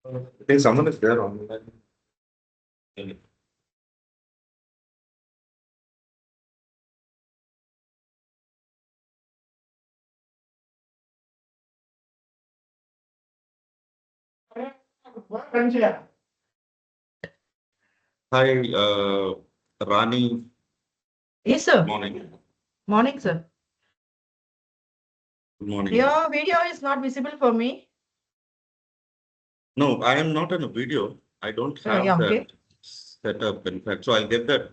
I think someone is there online. Hi, Rani. Yes, Good sir. morning. Morning, sir. Good morning. Your video is not visible for me. No, I am not in a video. I don't have Yeah, okay. that set up. In fact, so I'll get that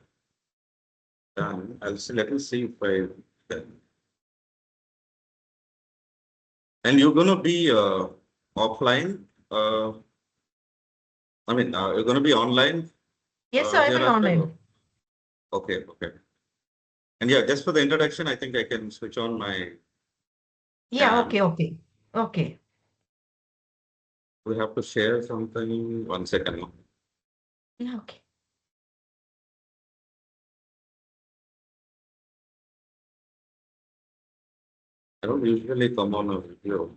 done. I'll see. Let me see if I can. And you're gonna be offline. You're gonna be online Yes, sir, I'm in hereafter. online. Okay, okay. And yeah, just for the introduction, I think I can switch on my Yeah, cam. okay, okay. Okay. We have to share something. 1 second. Yeah, okay. I don't usually come on a video.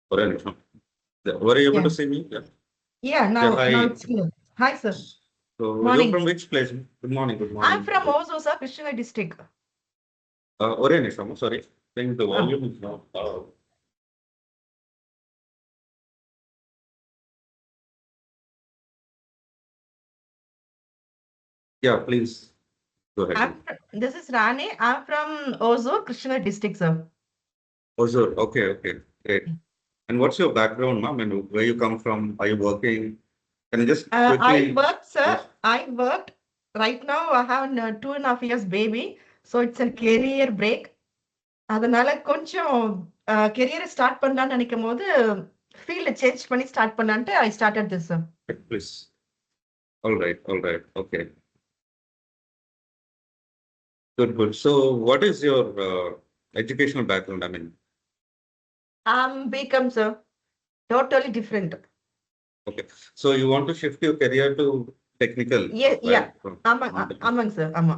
For any. Were you able Yeah. to see me? Yeah. Yeah, Yeah. now Hi. it's clear. Hi, sir. So you're Morning. from which place? Good morning. Good I'm morning. from Ozosa, Krishna district. Orange. Sorry. I think the Ah, volume is not. Yeah. Please go ahead. this is Rani. I'm from Ozo, Krishna district, sir. Oh, sure. Okay. Okay. Great. And what's your background, ma'am? And where you come from? Are you working? Can you just I quickly? worked, sir. Yes. I worked. Right now, I have a 2.5 years baby. So it's a career break. அதனால கொஞ்சம் கெரியரை start பண்ணலாம்னு நினைக்கும் போது ஃபீல்ட change பண்ணி start பண்ணலான்ட்டு I started this. Please. All right. All right. Okay. Good. Good. So, what is your educational background? I mean, Become sir totally different. okay. So you want to shift your career to technical, Yeah, right? ஆமா ஆமாங்க sir, ஆமா.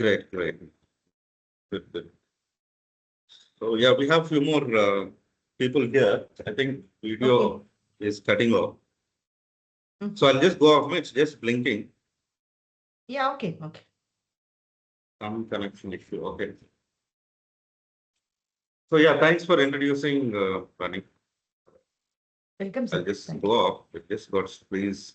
Great, great. Good, good. So yeah, we have few more people here. I think Okay. video is cutting off. Mm. So I'll just go off. It's just blinking. Yeah, okay. Some connection issue. Okay. So yeah, thanks for introducing Rani. Welcome I'll sir, just thank go you. off. It just got squeezed.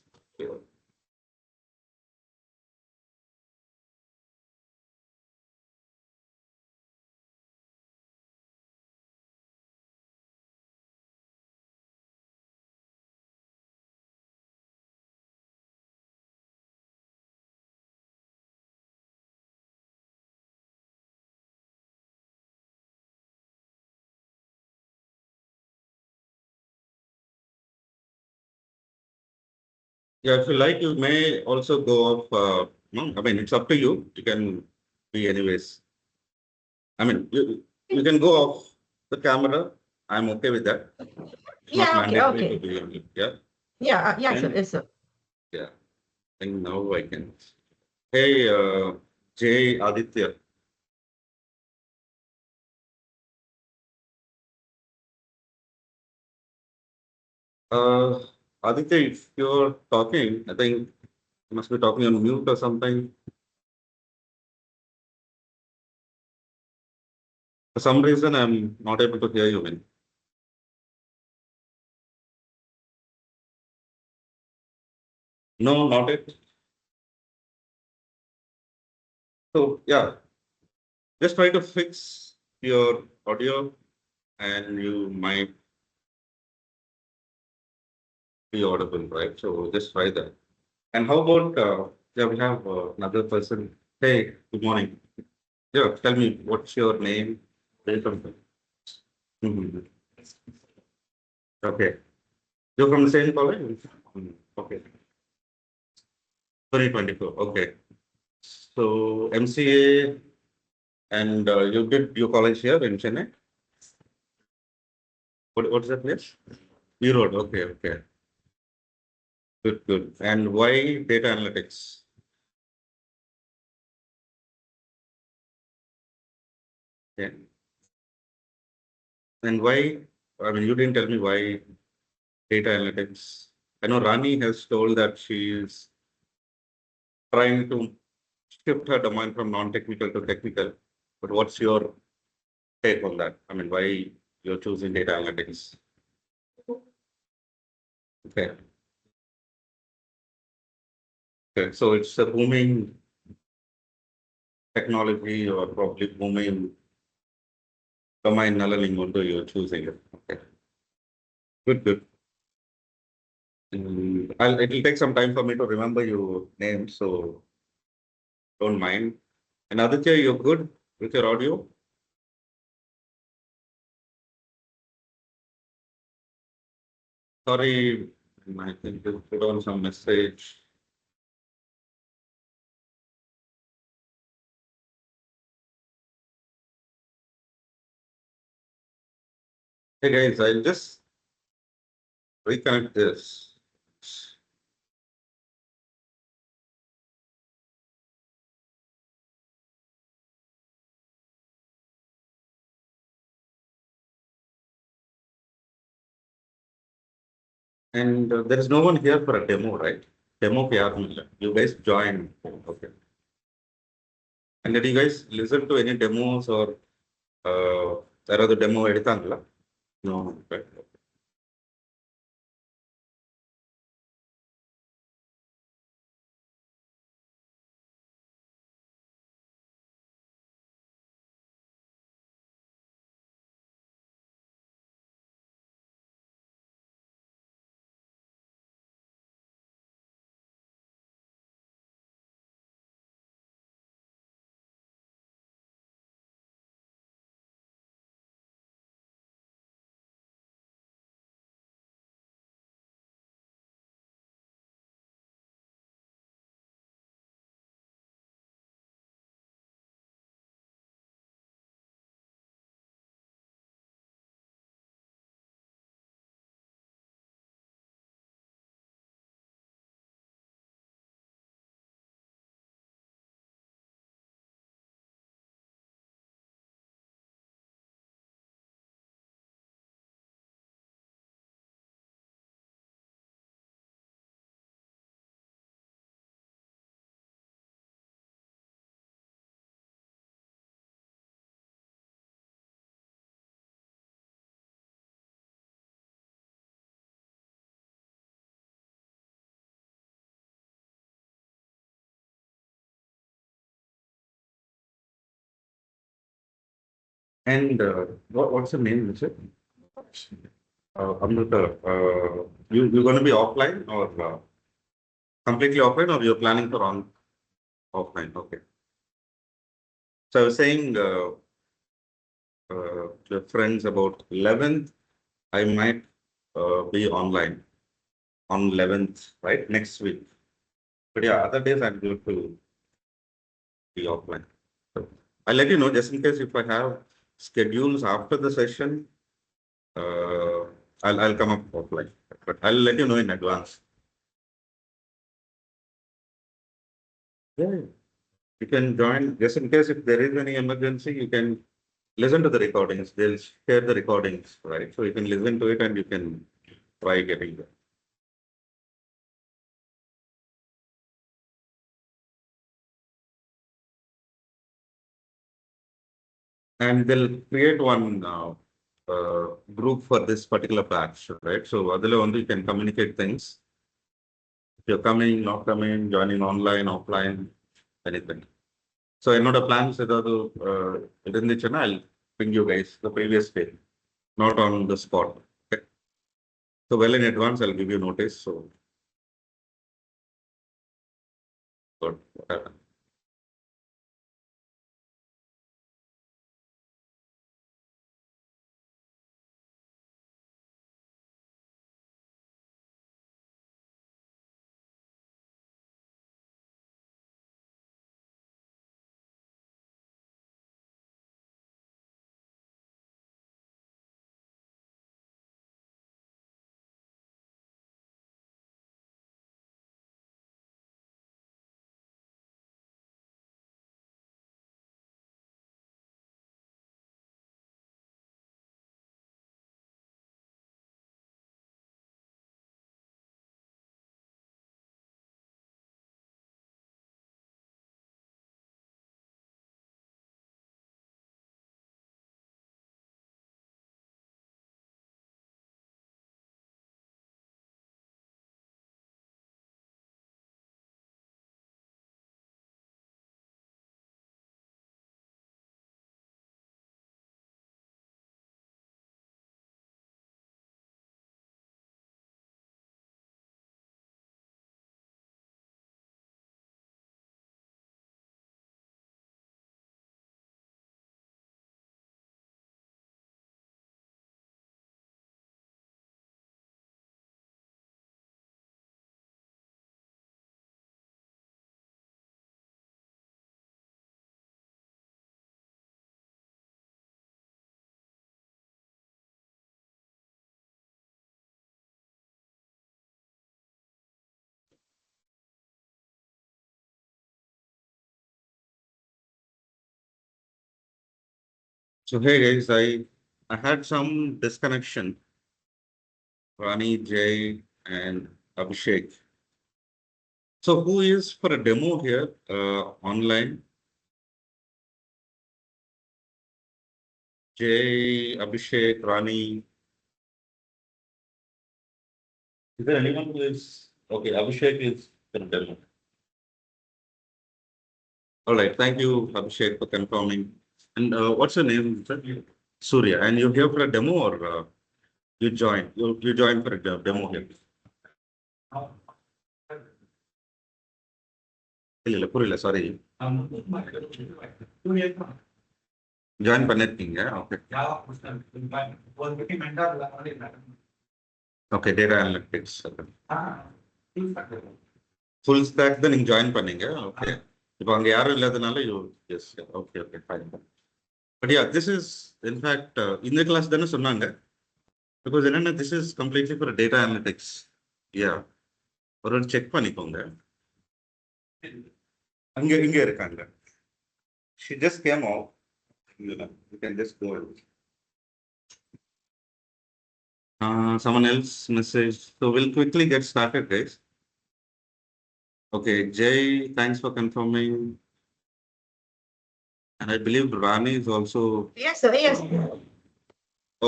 Yeah, if you like, you may also go off. No, I mean, it's up to you. You can be anyways. I mean, you can go off the camera. I'm okay with that. It's not Yeah, mandatory to okay. be on it. Yeah. Yeah sir, And yes sir. yeah, and now I can. Hey, Jay Aditya. Uh, Aditya, if you're talking, I think you must be talking on mute or something. For some reason, I'm not able to hear you. Man. No, not it. So yeah, just try to fix your audio, and you might be audible, right? So just try that. And how about, yeah, we have another person. Hey, good morning. Yeah, tell me, what's your name? Where from? Mhm. Okay. You're from the same college? Mhm. Okay. 2024. Okay. So MCA, and you did your college here in Chennai? What's that place? E Road. Okay, okay. Good, good. And why data analytics? Yeah. And why? I mean, you didn't tell me why. data analytics. I know Rani has told that she is trying to shift her domain from non-technical to technical. But what's your take on that? I mean, why you're choosing data analytics? Okay. Okay. So it's a booming technology or probably booming domain Nalalingondo you're choosing it. Okay. Good, good. It'll take some time for me to remember your name, so don't mind. And Aditya, you're good with your audio? Sorry, I think you put on some message. Hey guys, I'll just reconnect this. And there is no one here for a demo, right? Demo pe yaar mila. You guys joined. Okay. And did you guys listen to any demos or ಯಾರಾದ್ರು demo editangla? No. Right. And what's the name, Richard? Amrita, you're going to be offline or completely offline or you're planning for on offline? Okay. So I was saying to friends about 11th, I might be online on 11th, right? Next week. But yeah, other days I'm going to be offline. So I'll let you know just in case if I have schedules after the session, uh, I'll come up offline. But I'll let you know in advance. Yeah. You can join just in case if there is any emergency, you can listen to the recordings. They'll share the recordings, right? So you can listen to it and you can try getting there. And they'll create one group for this particular batch, right? So adile only you can communicate things. If you're coming, not coming, joining online, offline, anything. So என்னோட plans ஏதாவது இருந்துச்சுன்னா I'll ping you guys the previous day, not on the spot. Okay. So well in advance, I'll give you notice. So good. So hey guys, I had some disconnection. Rani, Jay, and Abhishek. So who is for a demo here online? Jay, Abhishek, Rani. Is there anyone who is okay? Abhishek is for a demo. All right, thank you, Abhishek, for confirming. And what's your name, sir? Surya. And you're here for a demo or you join? You join for a demo here. இல்ல புரியல sorry join பண்ணிருக்கீங்க okay okay data analytics full stack தான் நீங்க join பண்ணீங்க okay இப்போ அங்க யாரும் இல்லாதனால U S okay okay fine but yeah this is in fact இந்த கிளாஸ் தானே சொன்னாங்க பிகாஸ் என்னென்ன this is completely for data analytics yeah ஒரு செக் பண்ணிக்கோங்க அங்க இங்க இருக்காங்க she just came out you can just go ahead. Someone else message so we'll quickly get started guys. Okay, Jay, thanks for confirming. And I believe Rani is also. Yes, sir. Yes.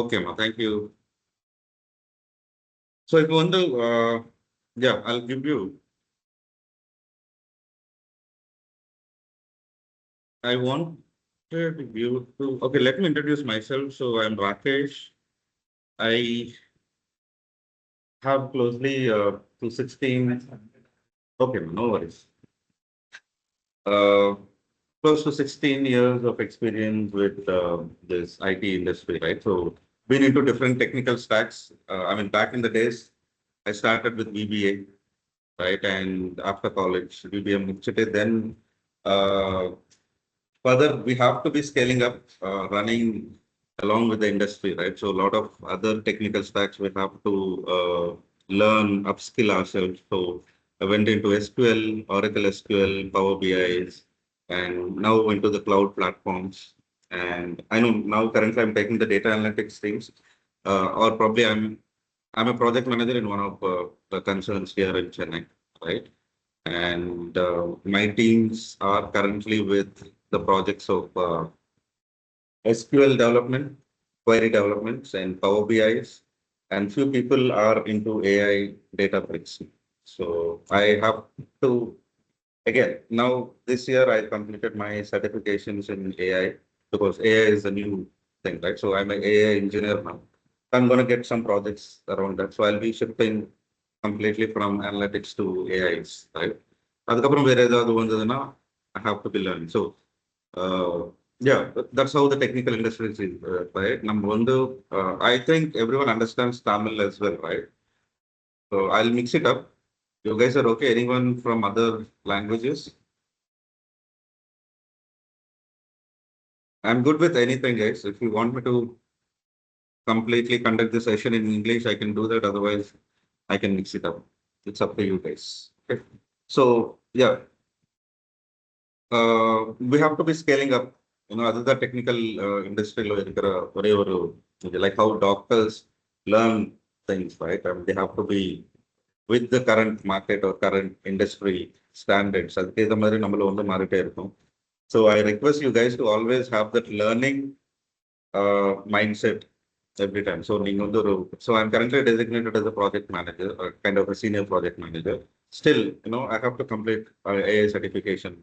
Okay, ma, thank you. So if you want to, yeah, I'll give you. I wanted you to. Okay, let me introduce myself. So I'm Rakesh. I have closely to 16. Okay, no worries. Close to 16 years of experience with this IT industry, right? So, been into different technical stacks. I mean, back in the days, I started with VBA, right? And after college, VBA Mukchite, then uh, further, we have to be scaling up, running along with the industry, right? So, a lot of other technical stacks we have to learn, upskill ourselves. So, I went into SQL, Oracle SQL, Power BIs, and now into the cloud platforms. And I know now currently I'm taking the data analytics things, or probably I'm a project manager in one of the concerns here in Chennai, right? And my teams are currently with the projects of SQL development, query developments, and Power BIs, and few people are into AI data bricks. So I have to. Again, now this year I completed my certifications in AI because AI is a new thing, right? So I'm an AI engineer now. I'm going to get some projects around that. So I'll be shifting completely from analytics to AIs, right? அதுக்கப்புறம் வேற ஏதாவது வந்ததுன்னா I have to be learning. So yeah, that's how the technical industry is, right? நம்ம வந்து I think everyone understands Tamil as well, right? So I'll mix it up. You guys are okay? Anyone from other languages? I'm good with anything, guys. If you want me to completely conduct the session in English, I can do that. Otherwise, I can mix it up. It's up to you guys. Okay. So yeah, we have to be scaling up. You know, other than technical industry, like how doctors learn things, right? I mean, they have to be with the current market or current industry standards. அதுக்கு ஏத்த மாதிரி நம்மள வந்து மாறிட்டே இருக்கும். So I request you guys to always have that learning mindset every time. So so I'm currently designated as a project manager, or kind of a senior project manager. Still, you know, I have to complete AI certification.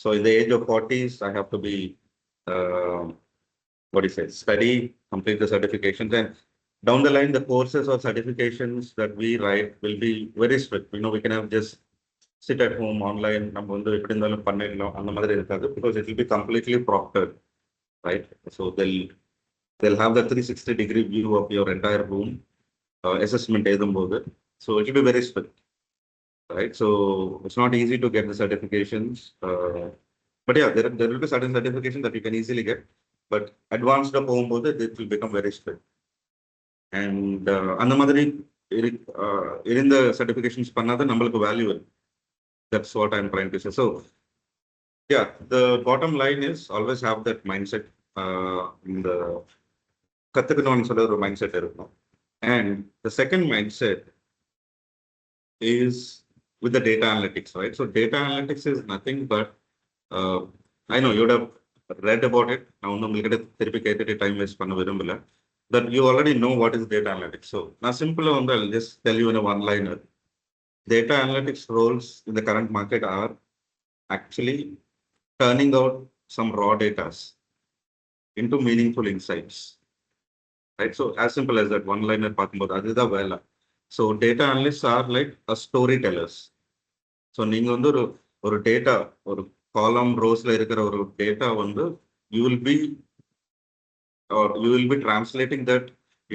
So in the age of 40s, I have to be what do you say, study, complete the certifications, and down the line, the courses or certifications that we write will be very strict. You know, we can have just sit at home online, நம்ம வந்து எப்படி இருந்தாலும் பண்ணிடலாம் அந்த மாதிரி இருக்காது because it will be completely proctored, right? So they'll have the 360-degree view of your entire room, assessment எழுதும்போது. So it will be very strict, right? So it's not easy to get the certifications. But yeah, there will be certain certifications that you can easily get, but advanced போகும்போது it will become very strict. And அந்த மாதிரி இருந்த certifications பண்ணாத நம்மளுக்கு value இருக்கு. That's what I'm trying to say. So yeah, the bottom line is always have that mindset இந்த கற்றுக்கணும்னு சொல்ல ஒரு மைண்ட் செட் இருக்கும். And the second mindset is with the data analytics, right? So data analytics is nothing but, I know you would have read about it. நான் வந்து உங்ககிட்ட திருப்பி கேட்டுட்டு டைம் வேஸ்ட் பண்ண விரும்பல. That you already know what is data analytics. So நான் சிம்பிளா வந்து I'll just tell you in a one-liner. Data analytics roles in the current market are actually turning out some raw data into meaningful insights. Right? So as simple as that one-liner பார்க்கும்போது அதுதான் வேலை. So data analysts are like a storytellers. So நீங்க வந்து ஒரு data, ஒரு காலம் ரோஸ்ல இருக்கிற ஒரு டேட்டா வந்து you will be translating that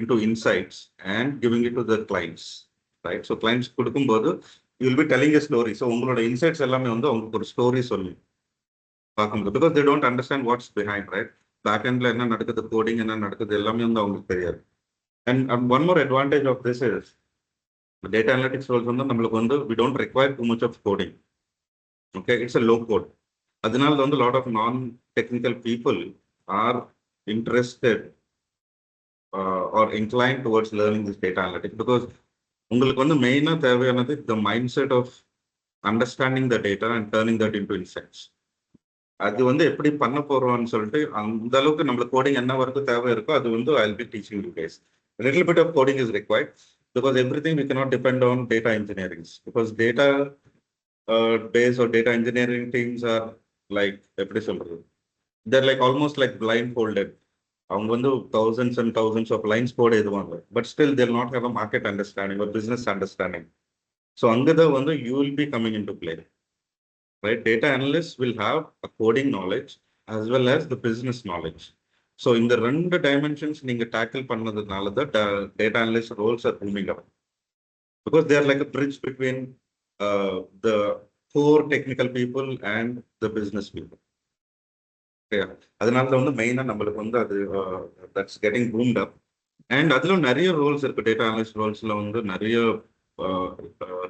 into insights and giving it to the clients, right? So clients கொடுக்கும்போது you will be telling a story. So உங்களோட இன்சைட்ஸ் எல்லாமே வந்து அவங்களுக்கு ஒரு ஸ்டோரி சொல்லி பார்க்கும்போது, because they don't understand what's behind, right? Back எண்ட்ல என்ன நடக்குது, கோடிங் என்ன நடக்குது எல்லாமே வந்து அவங்களுக்கு தெரியாது. And one more advantage of this is data analytics roles வந்து நம்மளுக்கு வந்து we don't require too much of coding. Okay, it's a low code. அதனால வந்து lot of non-technical people are interested or inclined towards learning this data analytics, because உங்களுக்கு வந்து மெயினா தேவையானது the mindset of understanding the data and turning that into insights. அது வந்து எப்படி பண்ண போறோம்னு சொல்லிட்டு அந்த அளவுக்கு நம்மளுக்கு கோடிங் என்ன வரைக்கும் தேவை இருக்கோ அது வந்து I'll be teaching you guys. A little bit of coding is required because everything we cannot depend on data engineering, because data base or data engineering teams are like எப்படி சொல்றது, they're like almost like blindfolded. அவங்க வந்து thousands and thousands of lines code எழுதுவாங்க, but still they'll not have a market understanding or business understanding. So அங்கதான் வந்து you will be coming into play, right? Data analysts will have a coding knowledge as well as the business knowledge. So in the ரெண்டு dimensions நீங்க tackle பண்ணதுனால தான் data analyst roles are booming up, because they are like a bridge between the core technical people and the business people. அதனால வந்து மெயினா நம்மளுக்கு வந்து அது that's getting boomed up. And அதிலும் நிறைய ரோல்ஸ் இருக்கு. டேட்டா அனலிஸ்ட் ரோல்ஸ்ல வந்து நிறைய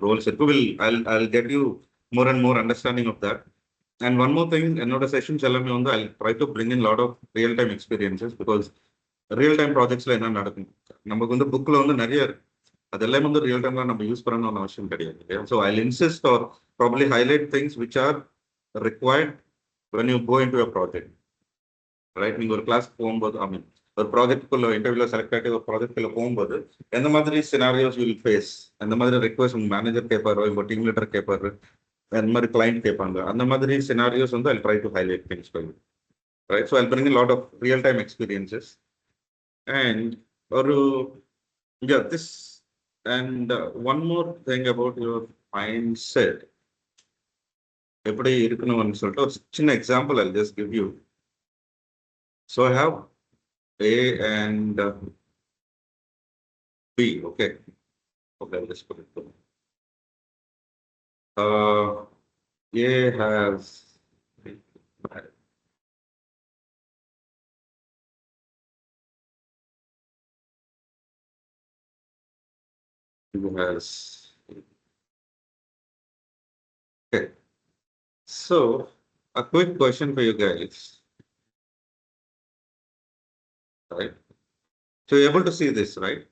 ரோல்ஸ் இருக்கு. I'll get you more and more understanding of that. And one more thing, என்னோட செஷன்ஸ் எல்லாமே வந்து I'll try to bring in lot of real time experiences, because real time ப்ராஜெக்ட்ஸ்ல என்ன நடக்கும், நமக்கு வந்து புக்ல வந்து நிறைய இருக்கு, அதெல்லாம் வந்து ரியல் டைம்ல நம்ம யூஸ் பண்ணணும்னு அவசியம் கிடையாது. So I'll insist or probably highlight things which are required when you go into a project, right? நீங்க ஒரு கிளாஸ் போகும்போது, ஐ மீன் ஒரு ப்ராஜெக்ட்குள்ள இன்டர்வியூல செலக்ட் ஆகிட்டு ஒரு ப்ராஜெக்ட்குள்ள போகும்போது எந்த மாதிரி சினாரியோஸ் வில் ஃபேஸ், எந்த மாதிரி ரெக்வஸ்ட் உங்க மேனேஜர் கேட்பாரோ, உங்க டீம் லீடர் கேட்பாரு, அந்த மாதிரி கிளைண்ட் கேட்பாங்க, அந்த மாதிரி சினாரியோஸ் வந்து I'll try to highlight things for you, right? So I'll bring in a lot of real time experiences. And ஒரு yeah, this and one more thing about your mindset, எப்படி இருக்கணும்னு சொல்லிட்டு ஒரு சின்ன example I'll just give you. So I have A and B, okay. Okay, I'll just put it through. A has okay. So a quick question for you guys, right? So you're able to see this, right?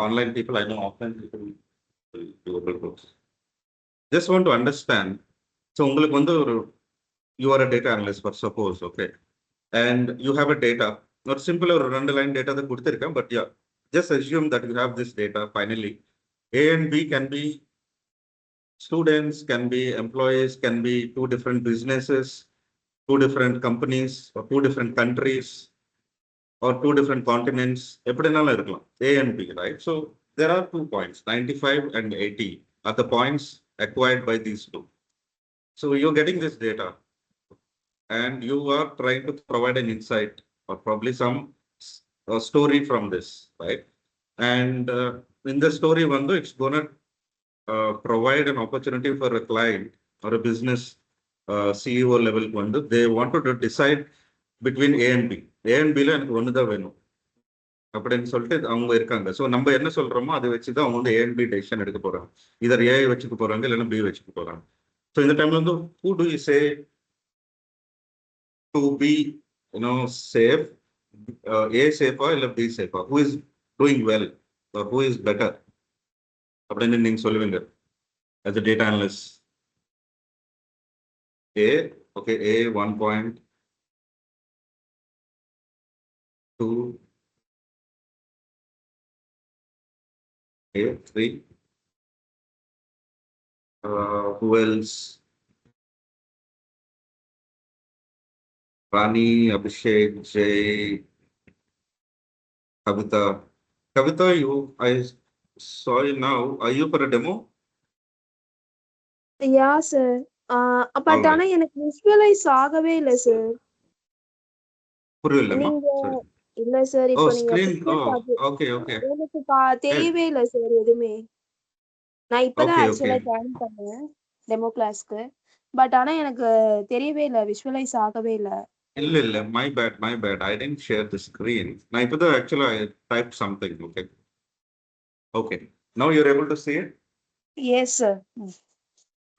Online people, I know offline people will be able to. Just want to understand. So உங்களுக்கு வந்து ஒரு you are a data analyst for suppose, okay, and you have a data, not simple ஒரு ரெண்டு line data தான் கொடுத்திருக்கேன், but yeah, just assume that you have this data. Finally A and B can be students, can be employees, can be two different businesses, two different companies, or two different countries, or two different continents, எப்படினாலும் இருக்கலாம், A and B, right? So there are 2 points, 95 and 80 are the points acquired by these two. So you're getting this data and you are trying to provide an insight or probably some story from this, right? And in the story one, it's gonna provide an opportunity for a client or a business CEO level one, they wanted to decide between A and B. A and B ல எனக்கு ஒன்று தான் வேணும் அப்படின்னு சொல்லிட்டு அவங்க இருக்காங்க. So நம்ம என்ன சொல்றோமோ அதை வச்சுதான் அவங்க வந்து A and B டெசிஷன் எடுக்க போறாங்க. இதர் A வச்சுக்க போறாங்க இல்லைன்னா B வச்சுக்க போறாங்க. ஸோ இந்த டைம்ல வந்து who do you say to be safe, A safer இல்ல B safer, who is doing well or who is better அப்படின்னு நீங்க சொல்லுவீங்க as a data analyst. A, okay, A 1.2, A 3, who else? Rani, Abhishek, Jay, Kavita. Kavita, I saw you now. Are you for a demo? Yeah sir. All but ஆனா right. எனக்கு visualise ஆகவே இல்லை sir. புரியலம்மா. நீங்க சரி. இல்ல sir, ஓ இப்போ நீங்க screen. ஓ picture பார்த்து ஓகே ஓகே. எனக்கு தெரியவே இல்லை சார் எதுவுமே. நான் இப்பதான் ஓகே ஓகே. ஆக்சுவலா ஜாயின் பண்ணேன் டெமோ கிளாஸ்க்கு. பட் ஆனா எனக்கு தெரியவே இல்லை, விஷுவலைஸ் ஆகவே இல்லை. இல்ல my bad, I didn't share the screen. நான் இப்பதான் actually I typed something. Okay, now you're able to see it. Yes sir.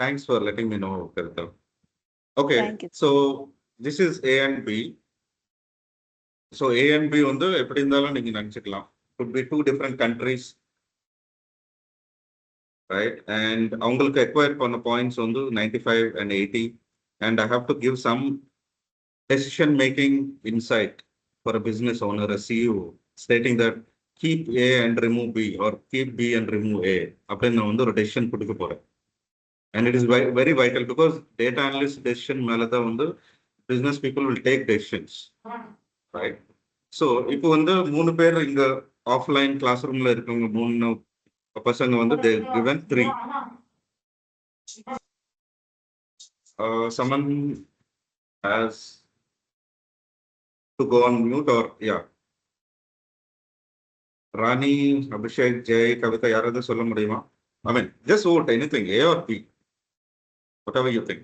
Thanks for letting me know, Kavita. Okay, thank you. so this is A and B. So A and B வந்து எப்படி இருந்தாலும் நீங்க நினைச்சுக்கலாம், could be two different countries, right? And அவங்களுக்கு acquire பண்ண points வந்து 95 and 80, and I have to give some decision making insight for a business owner, a CEO, stating that keep A and remove B or keep B and remove A அப்படின்னு நான் வந்து ஒரு decision கொடுக்க போறேன். And it is very vital because data analyst decision மேல தான் வந்து business people will take decisions, right? So இப்போ வந்து 3 பேர் இங்க ஆஃப்லைன் கிளாஸ் ரூம்ல இருக்கவங்க 3 பசங்க வந்து they given 3. Someone has to go on mute or yeah. Rani, Abhishek, Jay, Kavita, யாராவது சொல்ல முடியுமா? I mean, just vote anything, A or B, whatever you think.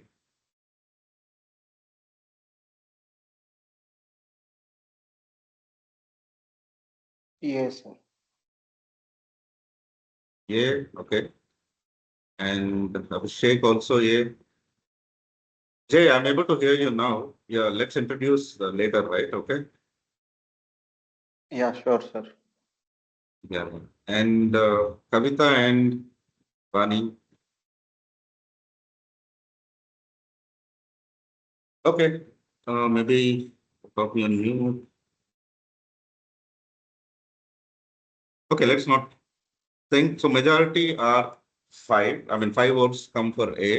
Yes, sir. A, okay. And Abhishek also A. Jay, I'm able to hear you now. Yeah, let's introduce later, right? Okay. Yeah, sure, sir. Yeah. And Kavita and Rani. Okay. Maybe copy on mute. Okay, let's not think. So majority are 5. I mean, 5 votes come for A.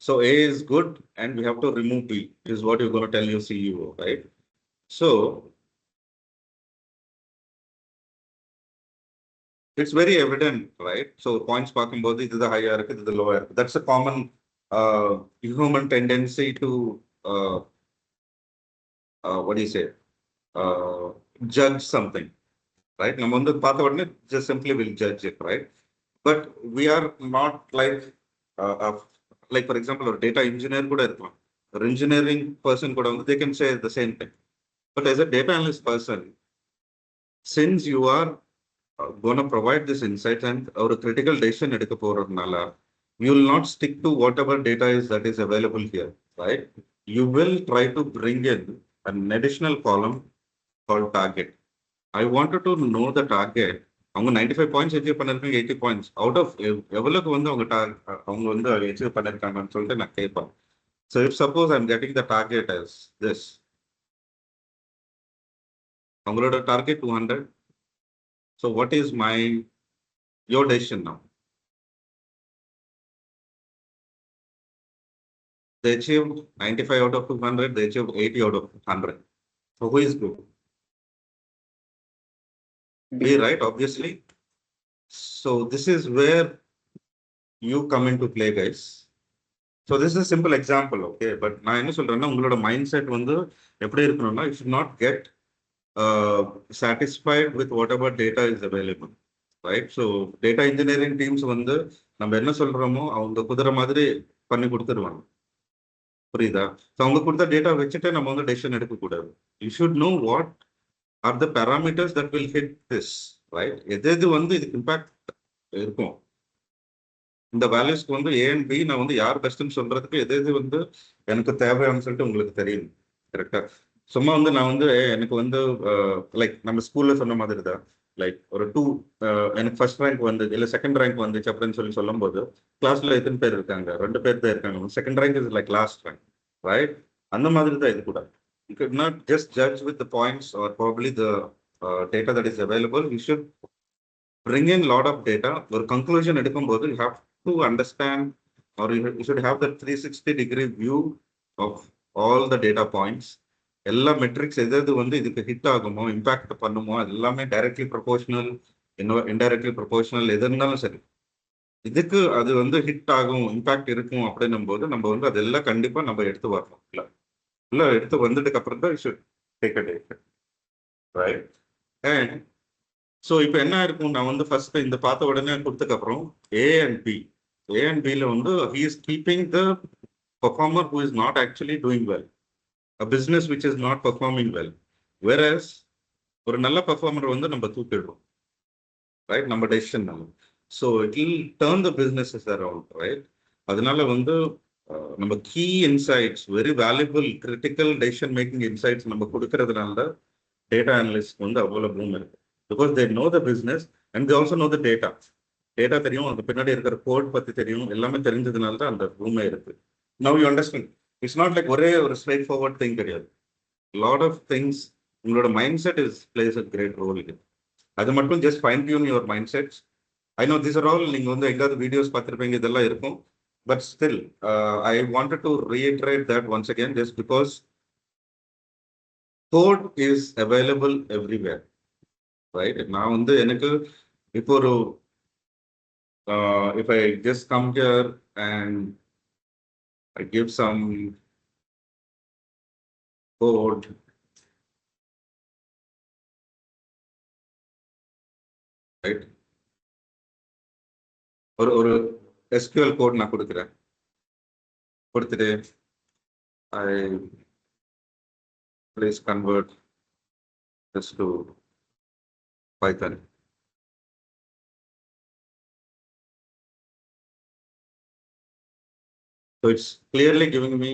So A is good, and we have to remove B. Is what you're going to tell your CEO, right? So it's very evident, right? So points பார்க்கும்போது இது higher இருக்கு, இது lower. That's a common human tendency to what do you say? Judge something, right? நம்ம வந்து பார்த்த உடனே just simply will judge it, right? But we are not like for example, ஒரு data engineer கூட இருக்கலாம், ஒரு engineering person கூட வந்து they can say the same thing. But as a data analyst person, since you are going to provide this insight and ஒரு critical decision எடுக்க போறதுனால, you will not stick to whatever data is that is available here, right? You will try to bring in an additional column called target. I wanted to know the target. அவங்க 95 points achieve பண்ணிருக்காங்க, 80 points out of எவ்வளவுக்கு வந்து அவங்க வந்து achieve பண்ணிருக்காங்கன்னு சொல்லிட்டு நான் கேட்பேன். So if suppose I'm getting the target as this, அவங்களோட target 200. So what is your decision now? They achieved 95 out of 200, they achieved 80 out of 100. So who is good? B, right? Obviously. So this is where you come into play, guys. So this is a simple example, okay? But நான் என்ன சொல்றேன்னா, உங்களோட mind set வந்து எப்படி இருக்கணும்னா, you should not get satisfied with whatever data is available, right? So data engineering teams வந்து நம்ம என்ன சொல்றோமோ அவங்க குதிரை மாதிரி பண்ணி கொடுத்துருவாங்க, புரியுதா? ஸோ அவங்க கொடுத்த டேட்டா வச்சுட்டு நம்ம வந்து டெசிஷன் எடுக்கக்கூடாது. You should know what are the parameters that will hit this, right? எது வந்து இதுக்கு இம்பாக்ட் இருக்கும், இந்த வேல்யூஸ்க்கு வந்து A and B நான் வந்து யார் பெஸ்ட்னு சொல்றதுக்கு எது வந்து எனக்கு தேவைன்னு சொல்லிட்டு உங்களுக்கு தெரியும், கரெக்டா? சும்மா வந்து நான் வந்து எனக்கு வந்து லைக் நம்ம ஸ்கூல்ல சொன்ன மாதிரி தான் லைக் ஒரு டூ எனக்கு ஃபர்ஸ்ட் ரேங்க் வந்து இல்லை செகண்ட் ரேங்க் வந்துச்சு அப்படின்னு சொல்லும் போது கிளாஸ்ல எத்தனை பேர் இருக்காங்க 2 பேர் தான் இருக்காங்க second rank is like last rank right அந்த மாதிரி தான் இது கூட you could not just judge with the points or probably the data that is available. You should bring in lot of data or conclusion எடுக்கும்போது you have to understand or you should have that 360-degree view of all the data points. எல்லா metrics எது வந்து இதுக்கு hit ஆகுமோ impact பண்ணுமோ அது எல்லாமே directly proportional indirectly proportional எது இருந்தாலும் சரி இதுக்கு அது வந்து ஹிட் ஆகும் இம்பாக்ட் இருக்கும் அப்படின்னும் போது நம்ம வந்து அதெல்லாம் கண்டிப்பா நம்ம எடுத்து வரணும் இல்லை எடுத்து வந்ததுக்கு அப்புறம் தான் should take a date right and so இப்போ என்ன இருக்கும் நான் வந்து ஃபர்ஸ்ட் இந்த பார்த்த உடனே கொடுத்ததுக்கு அப்புறம் ஏ அண்ட் பியில் வந்து he is keeping the performer who is not actually doing well, a business which is not performing well, whereas ஒரு நல்ல பெர்ஃபார்மர் வந்து நம்ம தூக்கிடுறோம் ரைட் நம்ம டெசிஷன் நம்ம so it will turn the businesses around right அதனால வந்து நம்ம key insights very valuable critical decision making insights நம்ம கொடுக்கறதுனால தான் டேட்டா அனலிஸ்ட் வந்து அவ்வளோ பூம் இருக்கு because they know the business and they also know the data தெரியும் அதுக்கு பின்னாடி இருக்கிற கோட் பற்றி தெரியும் எல்லாமே தெரிஞ்சதுனால தான் அந்த பூமே இருக்கு now you understand it's not like ஒரே ஒரு ஸ்ட்ரெயிட் ஃபார்வர்ட் திங் கிடையாது லாட் ஆஃப் திங்ஸ் உங்களோட mind set is plays a great role இது அது மட்டும் just fine tune your mind sets I know this are all நீங்கள் வந்து எங்காவது வீடியோஸ் பார்த்துருப்பீங்க இதெல்லாம் இருக்கும் but still I wanted to reiterate that once again just because code is available everywhere right நான் வந்து எனக்கு இப்போ ஒரு if I just come here and I give some code right ஒரு SQL கோட் நான் கொடுக்குறேன் கொடுத்துட்டு I please convert this to Python. So it's clearly giving me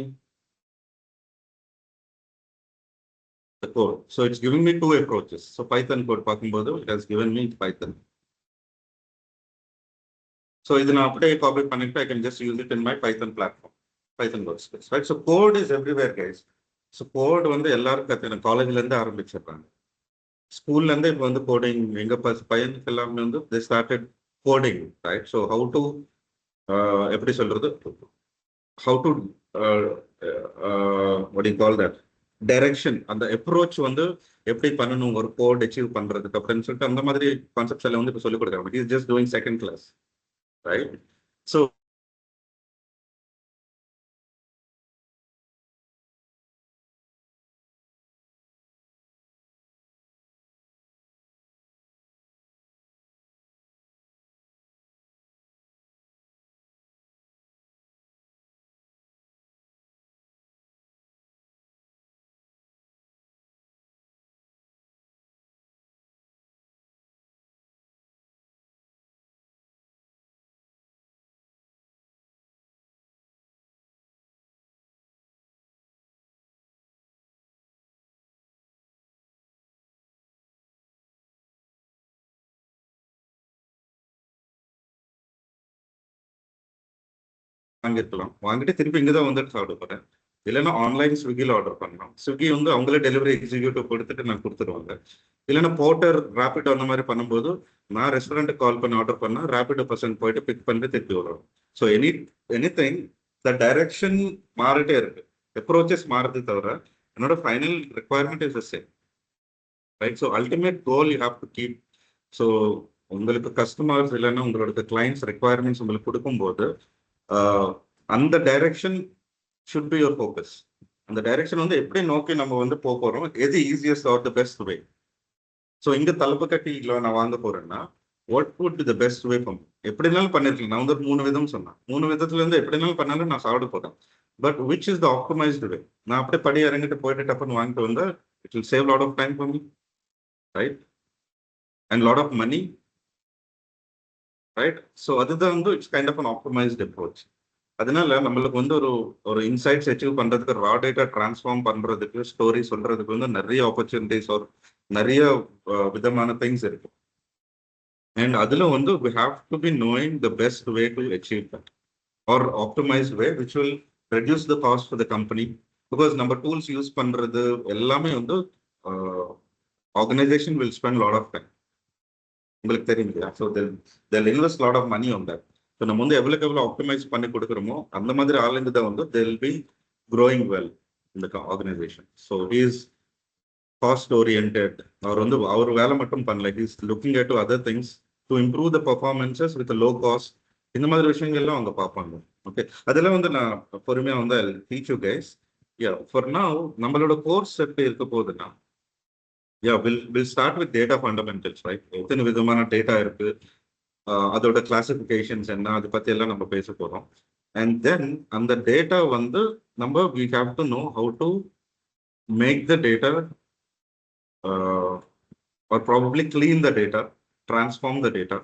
the code. So it's giving me two approaches. So Python code பார்க்கும்போது it has given me Python. So இது நான் அப்படியே copy பண்ணிட்டு I can just use it in my Python platform, Python workspace, right? So code is everywhere, guys. So code வந்து எல்லாரும் கற்றுக்கணும் காலேஜ்ல இருந்து ஆரம்பிச்சிடுறாங்க ஸ்கூல்ல இருந்து இப்போ வந்து கோடிங் எங்க பையனுக்கு எல்லாமே வந்து they started coding, right? So how to எப்படி சொல்றது how to what do you call that direction அந்த அப்ரோச் வந்து எப்படி பண்ணணும் ஒரு கோட் அச்சீவ் பண்றதுக்கு அப்படின்னு சொல்லிட்டு அந்த மாதிரி கான்செப்ட்ஸ் எல்லாம் வந்து இப்போ சொல்லிக் கொடுக்குறாங்க is just doing second class right so வாங்கிருக்கலாம் வாங்கிட்டு திருப்பி இங்கே தான் வந்துட்டு சாப்பிட போறேன் இல்லைன்னா ஆன்லைன் ஸ்விக்கியில் ஆர்டர் பண்ணலாம் ஸ்விக்கி வந்து அவங்களே டெலிவரி எக்ஸிக்யூட்டிவ் கொடுத்துட்டு நான் கொடுத்துருவாங்க இல்லைன்னா போர்ட்டர் ரேபிடோ அந்த மாதிரி பண்ணும்போது நான் ரெஸ்டாரண்ட்டுக்கு கால் பண்ணி ஆர்டர் பண்ணால் ரேபிடோ பர்சன் போயிட்டு பிக் பண்ணிட்டு திருப்பி வரும் so any thing the direction மாறிட்டே இருக்கு அப்ரோச்சஸ் மாறுறது தவிர என்னோட final requirement is the same right so ultimate goal you have to keep so உங்களுக்கு கஸ்டமர்ஸ் இல்லைன்னா உங்களோட கிளைண்ட்ஸ் ரெக்குவயர்மெண்ட்ஸ் உங்களுக்கு கொடுக்கும்போது அந்த direction should be your focus அந்த டைரக்ஷன் வந்து எப்படி நோக்கி நம்ம வந்து போக போறோம் எது easiest R the best way so இங்க தலப்பு கட்டி நான் வாங்க போறேன்னா what would the best way for எப்படினாலும் பண்ணிருக்கலாம் நான் வந்து 3 விதம் சொன்னேன் 3 விதத்துல இருந்து எப்படினாலும் பண்ணாலும் நான் சாப்பிட போறேன் but which is the optimized way நான் அப்படியே படி இறங்கிட்டு போயிட்டு டப்புன்னு வாங்கிட்டு வந்தா it will save lot of time for me right and lot of money right so அதுதான் வந்து it's kind of an optimized approach அதனால நம்மளுக்கு வந்து ஒரு ஒரு இன்சைட்ஸ் அச்சீவ் பண்றதுக்கு ரா டேட்டா டிரான்ஸ்ஃபார்ம் பண்றதுக்கு ஸ்டோரி சொல்றதுக்கு வந்து நிறைய ஆப்பர்ச்சுனிட்டிஸ் ஒரு நிறைய விதமான திங்ஸ் இருக்கு. அண்ட் அதுல வந்து we have to be knowing the best way to achieve that or optimized way which will reduce the cost for the company because நம்ம டூல்ஸ் யூஸ் பண்றது எல்லாமே வந்து organization will spend a lot of time. உங்களுக்கு தெரியும் இல்லையா? So they'll invest a lot of money on that. So நம்ம வந்து எவ்வளோக்கு எவ்வளோ ஆப்டிமைஸ் பண்ணி கொடுக்குறோமோ அந்த மாதிரி ஆளுங்க தான் வந்து they will be growing well in the organization. So he is cost oriented. அவர் வந்து அவர் வேலை மட்டும் பண்ணல, he is looking at other things to improve the performances with a low cost. இந்த மாதிரி விஷயங்கள்லாம் அவங்க பார்ப்பாங்க. ஓகே, அதெல்லாம் வந்து நான் பொறுமையாக வந்து teach you guys. Yeah, for now நம்மளோட கோர்ஸ் எப்படி இருக்க போகுதுன்னா, yeah, we'll start with data fundamentals, right? எத்தனை விதமான டேட்டா இருக்கு, அதோட கிளாசிஃபிகேஷன்ஸ் என்ன, அதை பத்தி எல்லாம் நம்ம பேச போறோம். அண்ட் தென் அந்த டேட்டா வந்து நம்ம we have to know how to make the data or probably clean the data, transform the data.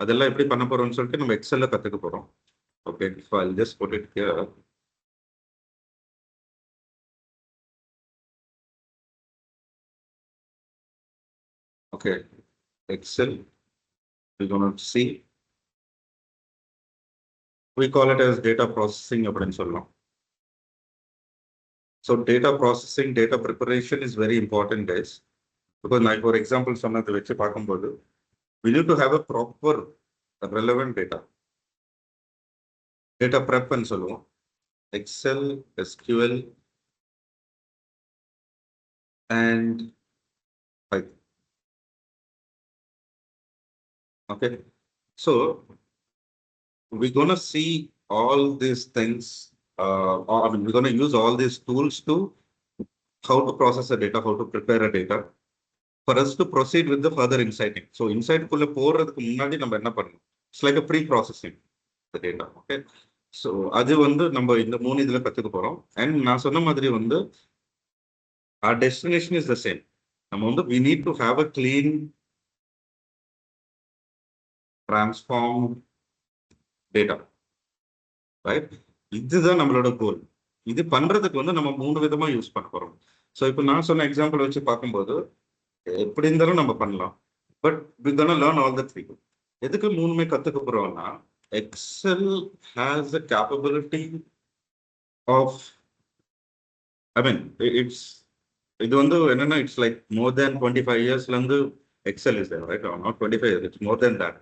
அதெல்லாம் எப்படி பண்ண போறோம்னு சொல்லிட்டு நம்ம எக்ஸல்ல கத்துக்க போறோம். Okay, so I'll just put it here. Okay, Excel, we're going to see. We call it as data processing அப்படின்னு சொல்லலாம். So data processing, data preparation is very important, guys. Because now, for example, சொன்னது வச்சு பார்க்கும்போது we need to have a proper relevant data. Data prep ன்னு சொல்லுவோம். Excel, SQL, and Python. Okay, so we're going to see all these things. I mean, we're going to use all these tools to how to process a data, how to prepare a data for us to proceed with the further insighting. So insight குள்ள போறதுக்கு முன்னாடி நம்ம என்ன பண்ணணும்? It's like a pre-processing the data. Okay, so அது வந்து நம்ம இந்த 3 இதுல கத்துக்க போறோம். And நான் சொன்ன மாதிரி வந்து our destination is the same. நம்ம வந்து we need to have a clean, transformed data, right? இதுதான் நம்மளோட கோல். இது பண்றதுக்கு வந்து நம்ம 3 விதமா யூஸ் பண்ண போறோம். ஸோ இப்போ நான் சொன்ன எக்ஸாம்பிள் வச்சு பார்க்கும்போது எப்படி இருந்தாலும் நம்ம பண்ணலாம். But we gonna learn all the 3. எதுக்கு 3மே கத்துக்க போறோம்னா, Excel has a capability of, I mean, இது வந்து என்னன்னா இட்ஸ் லைக் more than 25 yearsல இருந்து Excel is there, right? Not 25 years, it's more than that.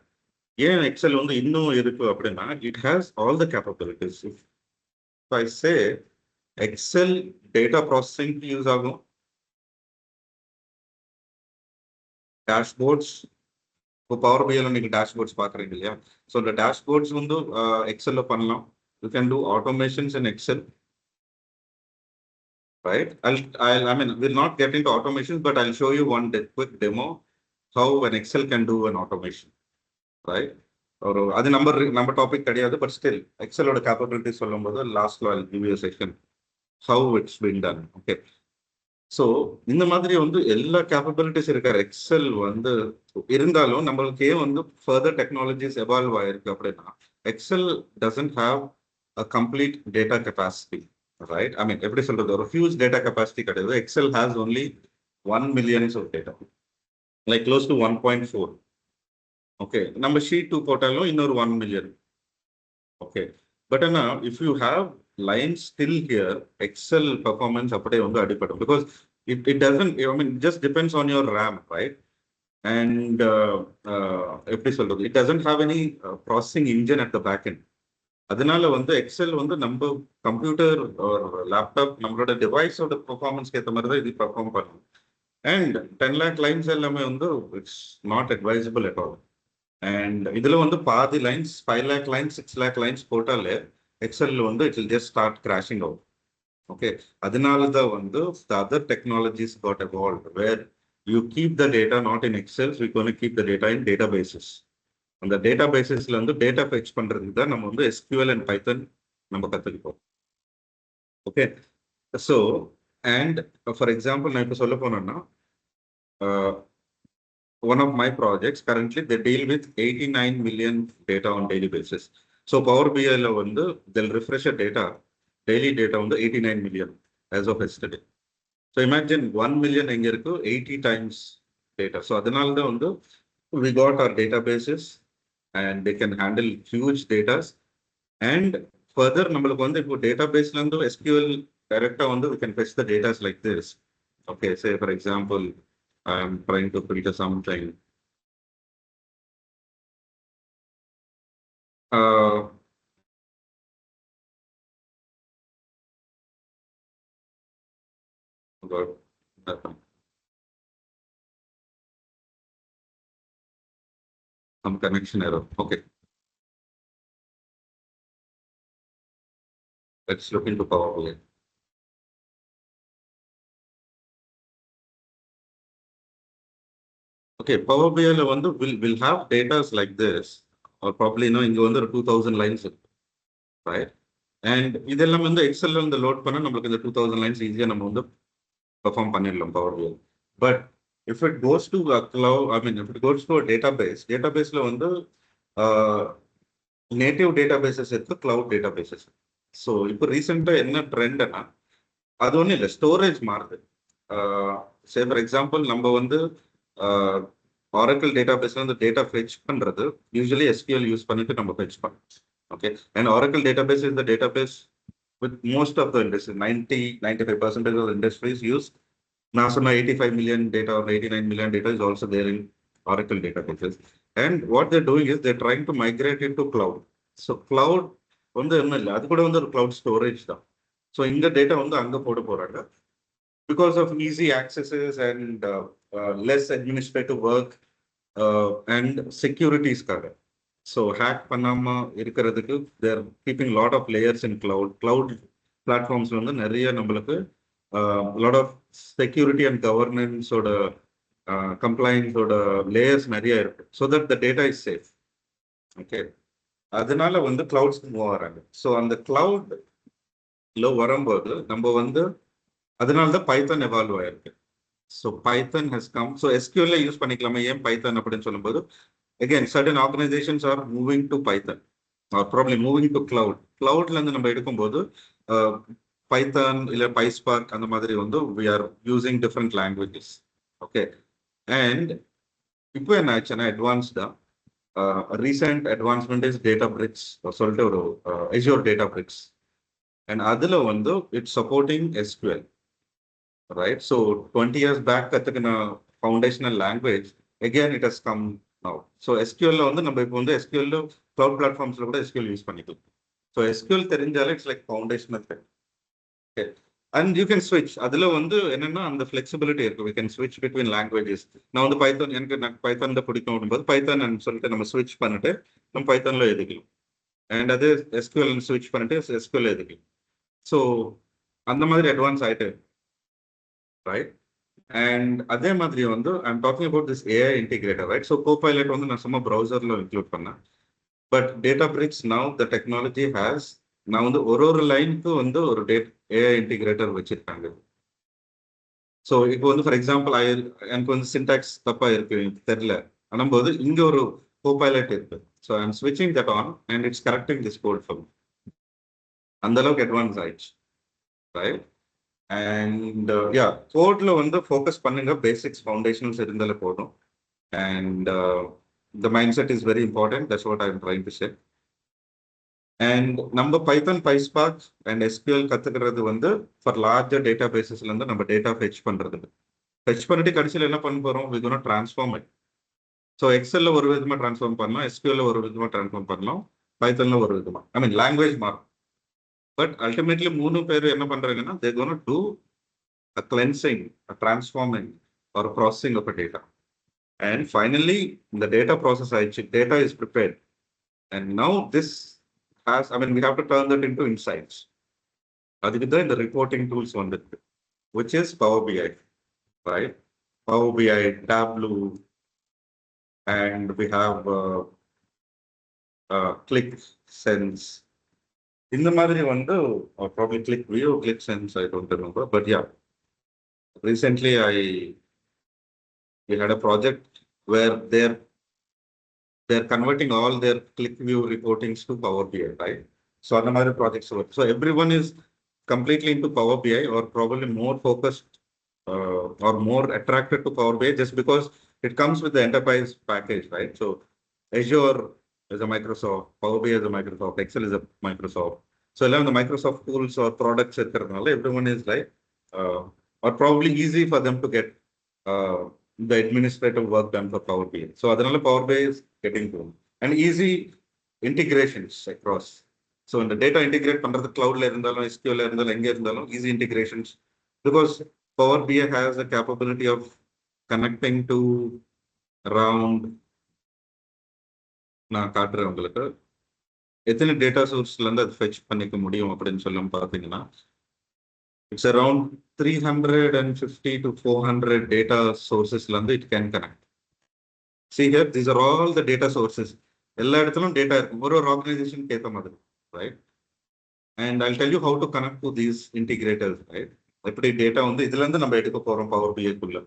ஏன் எக்ஸல் வந்து இன்னும் இருக்கு அப்படின்னா, it has all the capabilities. If I say Excel data processing use ஆகும், டேஷ்போர்ட்ஸ், இப்போ பவர் பிஐல நீங்க டேஷ்போர்ட்ஸ் பாக்குறீங்க இல்லையா? ஸோ இந்த டேஷ்போர்ட்ஸ் வந்து எக்ஸல்ல பண்ணலாம். You can do automations in Excel, right? I mean, we'll not get into automations, but I'll show you one quick demo how an Excel can do an automation, right? Or அது நம்ம topic கிடையாது, but still எக்ஸலோட capability சொல்லும்போது லாஸ்ட்ல I'll give you a section how it's been done. Okay, so இந்த மாதிரி வந்து எல்லா capabilities இருக்கிற எக்ஸல் வந்து இருந்தாலும் நம்மளுக்கு ஏன் வந்து ஃபர்தர் டெக்னாலஜிஸ் எவால்வ் ஆயிருக்கு அப்படின்னா, Excel doesn't have a complete data capacity, right? I mean, எப்படி சொல்றது, ஒரு huge data capacity கிடையாது. Excel has only 1 million of data, like close to 1.4. Okay, நம்ம sheet 2 போட்டாலும் இன்னொரு 1 million. Okay, but if you have lines still here, Excel performance அப்படியே வந்து அடிபடும், because it doesn't, I mean, it just depends on your RAM, right? And எப்படி சொல்றது, it doesn't have any processing engine at the back end. அதனால வந்து XL வந்து நம்ம computer laptop நம்மளோட டிவைஸோட பெர்ஃபார்மன்ஸ்க்கு ஏற்ற மாதிரி தான் இது பெர்ஃபார்ம் பண்ணும். அண்ட் 10 lakh லைன்ஸ் எல்லாமே வந்து it's not advisable at all. And இதுல வந்து பாதி lines 5 lakh lines 6 lakh lines போட்டாலே எக்ஸல்ல வந்து it will just start crashing out. Okay, அதனால தான் வந்து the other technologies got evolved where you keep the data not in Excel, so you're going to keep the data in databases. அந்த data பேசஸ்ல வந்து data fetch பண்றதுக்கு தான் நம்ம வந்து SQL and பைத்தன் நம்ம கத்துக்கிட்டோம். Okay, so and for example நான் இப்போ சொல்ல போனோம்னா, one of my projects currently they deal with 89 million data on daily basis. So Power BI ல வந்து they'll refresh a data, daily data வந்து 89 million as of yesterday. So imagine 1 million எங்க இருக்கு 80 times data. So அதனால தான் வந்து we got our databases and they can handle huge data. And further நம்மளுக்கு வந்து இப்போ டேட்டாபேஸ்ல இருந்து SQL டைரக்டா வந்து we can fetch the data like this. Okay, say for example, I am trying to filter something. Got that one. Some connection error. Okay. Let's look into Power BI. Okay, Power BI ல வந்து will have data like this, or probably இங்க வந்து ஒரு 2000 lines இருக்கு, right? And இதெல்லாம் வந்து எக்ஸல்ல இருந்து load பண்ணா நம்மளுக்கு இந்த 2000 lines ஈஸியா நம்ம வந்து பெர்ஃபார்ம் பண்ணிடலாம் Power BI. But if it goes to a cloud, I mean if it goes to a databaseல வந்து நேட்டிவ் டேட்டாபேசஸ் இருக்கு, கிளவுட் டேட்டாபேசஸ். ஸோ இப்போ ரீசெண்டா என்ன ட்ரெண்ட்னா அது ஒன்றும் இல்லை, ஸ்டோரேஜ் மாறுது. சே ஃபார் எக்ஸாம்பிள் நம்ம வந்து ஆரக்கிள் டேட்டாபேஸ்ல வந்து டேட்டா ஃபெச் பண்றது யூஸ்வலி SQL யூஸ் பண்ணிட்டு நம்ம ஃபெச் பண்ணோம். Okay, and Oracle database is the database with most of the industry, 95% of the industries use. நான் சொன்ன 85 million data or 89 million data is also there in Oracle databases. And what they're doing is they're trying to migrate it to cloud. So cloud வந்து என்ன இல்லை, அது கூட வந்து ஒரு cloud storage தான். ஸோ இந்த டேட்டா வந்து அங்கே போட போறாங்க because of easy accesses and less administrative work and securities-காக. So hack பண்ணாம இருக்கிறதுக்கு they're keeping lot of layers in cloud platforms வந்து நிறைய நம்மளுக்கு lot of security and governance ஓட compliance ஓட layers நிறைய இருக்கு, so that the data is safe. Okay, அதனால வந்து clouds-க்கு மூவ் ஆகிறாங்க. ஸோ அந்த cloud-ல வரும்போது நம்ம வந்து அதனால தான் பைத்தான் எவால்வ் ஆயிருக்கு. So Python has come. So SQL use பண்ணிக்கலாமா, ஏன் பைத்தான் அப்படின்னு சொல்லும்போது again certain organizations are moving to Python or probably moving to cloudல இருந்து நம்ம எடுக்கும்போது பைத்தான் இல்ல பைஸ்பார்க் அந்த மாதிரி வந்து we are using different languages. Okay, and இப்போ என்ன ஆச்சுன்னா அட்வான்ஸ்டா ரீசெண்ட் அட்வான்ஸ்மெண்ட் இஸ் Databricks சொல்லிட்டு ஒரு Azure Databricks, and அதுல வந்து it's supporting SQL, right? So 20 years back கத்துக்கின foundational language again it has come now. So SQL வந்து நம்ம இப்போ வந்து SQL cloud platformsல கூட SQL யூஸ் பண்ணிக்கலாம். So SQL தெரிஞ்சாலே it's like foundational thing. Okay, and you can switch. அதுல வந்து என்னன்னா அந்த flexibility இருக்கு, we can switch between languages. நான் வந்து பைத்தான் எனக்கு பைத்தான் தான் பிடிக்கும் அப்படிங்கும்போது பைத்தான் சொல்லிட்டு நம்ம ஸ்விட்ச் பண்ணிட்டு நம்ம பைத்தான்ல எழுதிக்கலாம், அண்ட் அது SQL ஸ்விட்ச் பண்ணிட்டு SQL எழுதிக்கலாம். ஸோ அந்த மாதிரி அட்வான்ஸ் ஆயிட்டு, ரைட்? அண்ட் அதே மாதிரி வந்து I'm talking about this AI integrator, right? So copilot வந்து நான் சும்மா ப்ரௌசர்ல இன்க்ளூட் பண்ணேன். But Databricks now the technology has, நான் வந்து ஒரு லைனுக்கு வந்து ஒரு AI இன்டிகிரேட்டர் வச்சிருக்காங்க. ஸோ இப்போ வந்து ஃபார் எக்ஸாம்பிள் எனக்கு வந்து சின்டாக்ஸ் தப்பா இருக்கு தெரியல ஆனும்போது இங்க ஒரு கோபைலட் இருக்கு. ஸோ ஐம் ஸ்விட்சிங் that on and it's correcting this code for me. அந்த அளவுக்கு அட்வான்ஸ் ஆயிடுச்சு, ரைட்? அண்ட் யா, கோட்ல வந்து ஃபோக்கஸ் பண்ணுங்க, பேசிக்ஸ் ஃபவுண்டேஷன்ஸ் இருந்தாலே போதும். And the mindset is very important. That's what I'm trying to say. And நம்ம பைத்தான் பைஸ்பார்க் அண்ட் SQL கத்துக்கிறது வந்து ஃபார் லார்ஜர் டேட்டா பேசஸ்ல இருந்து நம்ம டேட்டா ஃபெச் பண்றது. ஃபெச் பண்ணிட்டு கடைசியில் என்ன பண்ண போறோம், we're going to transform it. So எக்ஸல்ல ஒரு விதமா ட்ரான்ஸ்ஃபார்ம் பண்ணலாம், SQL ஒரு விதமா ட்ரான்ஸ்ஃபார்ம் பண்ணலாம், பைத்தான்ல ஒரு விதமா, ஐ மீன் லாங்குவேஜ் மாறும். பட் அல்டிமேட்லி மூணு பேர் என்ன பண்றாங்கன்னா they're going to do a cleansing, a transforming or a processing of a data. And finally the data process data is prepared, and now this has, I mean we have to turn that into insights. அதுக்கு தான் இந்த reporting tools வந்திருக்கு, which is Power BI, right? Power BI, Tableau, and we have Click Sense. இந்த மாதிரி வந்து probably Click View, Click Sense, I don't remember, but yeah, recently we had a project where their they're converting all their click view reportings to Power BI, right? So another projects work. So everyone is completely into Power BI or probably more focused or more attracted to Power BI just because it comes with the enterprise package, right? So Azure is a Microsoft, Power BI is a Microsoft, Excel is a Microsoft. So along the Microsoft tools or products, everyone is like, or probably easy for them to get the administrative work done for Power BI. So அதனால Power BI is getting to and easy integrations across. So இந்த data integrate பண்றது cloudல இருந்தாலும் SQL இருந்தாலும் எங்க இருந்தாலும் easy integrations because Power BI has the capability of connecting to around நான் காட்டுறேன் உங்களுக்கு எத்தனை டேட்டா சோர்ஸ்ல இருந்து அது ஃபெச் பண்ணிக்க முடியும் அப்படின்னு சொல்லி பார்த்தீங்கன்னா it's around 350 to 400 data sources it can connect. See here, these are all the data sources. எல்லா இடத்திலும் data இருக்கும் ஒரு organization ஏத்த மாதிரி, right? And I'll tell you how to connect to these integrators, right? எப்படி data இதுல இருந்து நம்ம எடுக்க போறோம் Power BI குள்ள.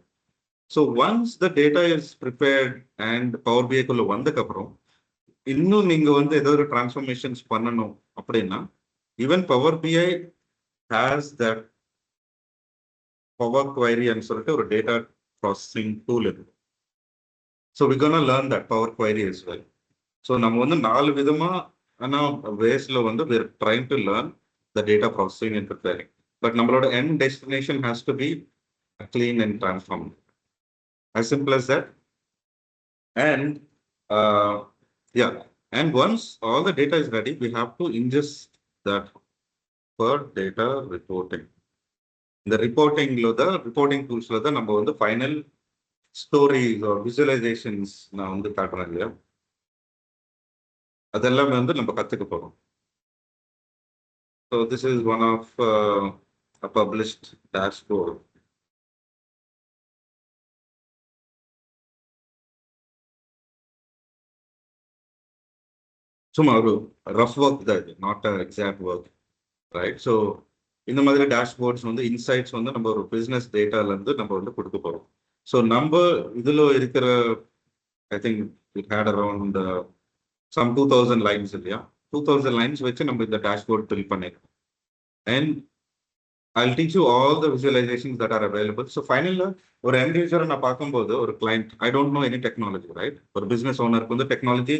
So once the data is prepared and Power BI குள்ள வந்ததுக்கு அப்புறம் இன்னும் நீங்க ஏதோ ஒரு transformations பண்ணணும் அப்படின்னா even Power BI has that Power Query and சொல்லிட்டு ஒரு data processing tool இருக்கு. So we're going to learn that Power Query as well. So நம்ம 4 விதமா waysல we're trying to learn the data processing and preparing. But நம்மளோட end destination has to be clean and transformed. As simple as that. And yeah, and once all the data is ready, we have to ingest that for data reporting. The reporting tools நம்ம final stories or visualizations நான் காட்டுறேன் இல்லையா அதெல்லாம் நம்ம கத்துக்க போறோம். So this is one of a published dashboard. சும்மா ஒரு rough work தான் இது, not a exact work, right? So இந்த மாதிரி dashboards insights நம்ம ஒரு business dataல இருந்து நம்ம கொடுக்க போறோம். So நம்ம இதுல இருக்கிற I think it had around some 2000 lines இல்லையா 2000 lines வச்சு நம்ம இந்த dashboard build பண்ணிருக்கோம். And I'll teach you all the visualizations that are available. So finally ஒரு end user நான் பார்க்கும்போது ஒரு client, I don't know any technology, right? ஒரு business owner technology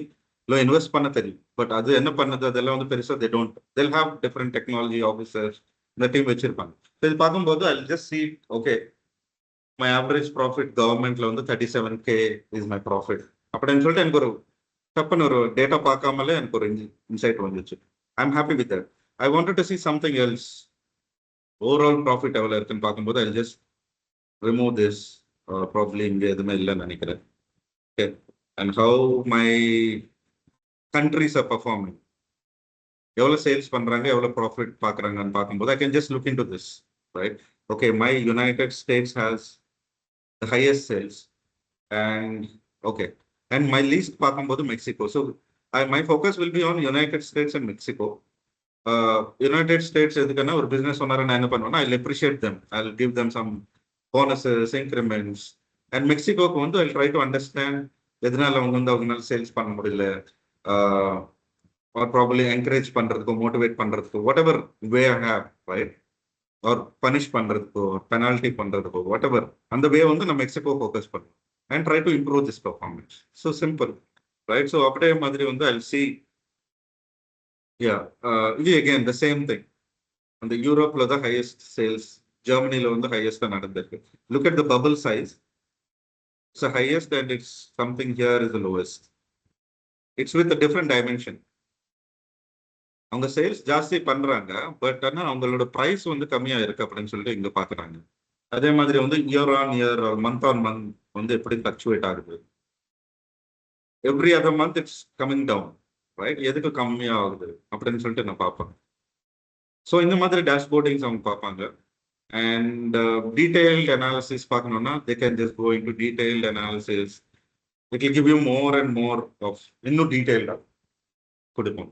இன்வெஸ்ட் பண்ண தெரியும் பட் அது என்ன பண்ணது அதெல்லாம் பெருசா they'll have different technology officers இந்த டீம் வச்சிருப்பாங்க. இது பார்க்கும்போது I'll just see okay my average profit governmentல 37k is my profit அப்படின்னு சொல்லிட்டு எனக்கு ஒரு தப்புன்னு ஒரு டேட்டா பார்க்காமலே எனக்கு ஒரு இன்சைட் வந்துச்சு. I'm happy with that. I wanted to see something else. Overall profit எவ்வளவு இருக்குன்னு பார்க்கும்போது I'll just remove this. Probably இங்க எதுவுமே இல்லைன்னு நினைக்கிறேன். Okay. And how my countries are performing. எவ்வளவு சேல்ஸ் பண்றாங்க எவ்வளவு ப்ராஃபிட் பார்க்கறாங்கன்னு பார்க்கும்போது I can just look into this, right? Okay, my United States has the highest sales and okay, and my least பார்க்கும்போது Mexico. So my focus will be on United States and Mexico. United States எதுக்குன்னா ஒரு business ஓனரை நான் என்ன பண்ணுவேன்னா I'll appreciate them. I'll give them some bonuses, increments. And மெக்சிகோக்கு I'll try to understand எதனால அவங்கனால sales பண்ண முடியல, or probably encourage பண்றதுக்கோ motivate பண்றதுக்கோ whatever way I have, right? Or punish பண்றதுக்கோ penalty பண்றதுக்கோ whatever அந்த way நம்ம மெக்சிகோ focus பண்ணுவோம் and try to improve this performance. So simple, right? So அப்படியே மாதிரி I'll see, yeah, இது again the same thing. அந்த யூரோப்ல the highest sales, ஜெர்மனில highest நடந்திருக்கு. Look at the bubble size. It's the highest and it's something here is the lowest. It's with a different dimension. அவங்க sales ஜாஸ்தி பண்றாங்க but ஆனா அவங்களோட price கம்மியா இருக்கு அப்படின்னு சொல்லிட்டு இங்க பாக்குறாங்க. அதே மாதிரி year on year month on month எப்படி ஃபிளக்சுவேட் ஆகுது. Every other month it's coming down, right? எதுக்கு கம்மியா ஆகுது அப்படின்னு சொல்லிட்டு நான் பார்ப்பேன். ஸோ இந்த மாதிரி டேஷ்போர்டிங்ஸ் அவங்க பார்ப்பாங்க. அண்ட் டீடைல்டு அனாலிசிஸ் பார்க்கணும்னா they can just go into detailed analysis. It will give you more and more of இன்னும் டீடைல்டா கொடுப்போம்.